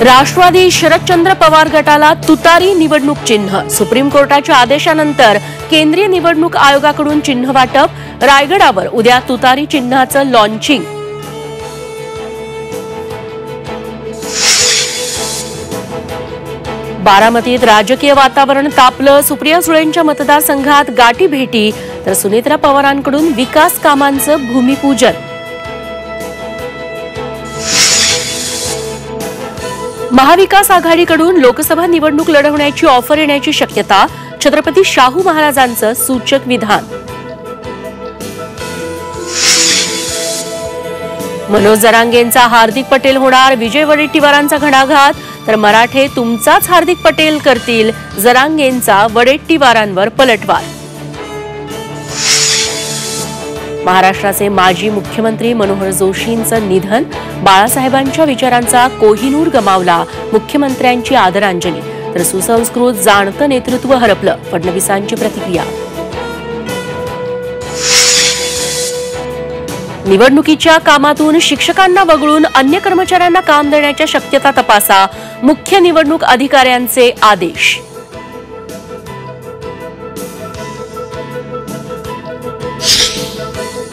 राष्ट्रवादी शरदचंद्र पवार गटाला तुतारी निवडणूक चिन्ह। सुप्रीम कोर्टाच्या आदेशानंतर केंद्रीय निवडणूक आयोगाकडून चिन्ह वाटप। रायगडावर उद्या तुतारी चिन्हाचं लॉन्चिंग। बारामतीत राजकीय वातावरण तापलं। सुप्रिया सुळेंच्या मतदारसंघात गाठी भेटी तर सुनेत्रा पवारांकडून विकास कामांचं भूमिपूजन। महाविकास आघाडीकडून लोकसभा निवडणूक लढवण्याची ऑफर येण्याची शक्यता। छत्रपती शाहू महाराजांचं सूचक विधान। मनोज जरांगेंचा हार्दिक पटेल होणार। विजय वडेट्टीवारांचा घणाघात तर मराठे तुमचाच हार्दिक पटेल करतील। जरांगेंचा वडेट्टीवारांवर पलटवार। महाराष्ट्राचे माजी मुख्यमंत्री मनोहर जोशींचं निधन। बाळासाहेबांच्या विचारांचा कोहिनूर गमावला। मुख्यमंत्र्यांची आदरांजली तर सुसंस्कृत जाणतं नेतृत्व हरपलं। फडणवीसांची प्रतिक्रिया। निवडणुकीच्या कामातून शिक्षकांना वगळून अन्य कर्मचाऱ्यांना काम देण्याच्या शक्यता तपासा। मुख्य निवडणूक अधिकाऱ्यांचे आदेश।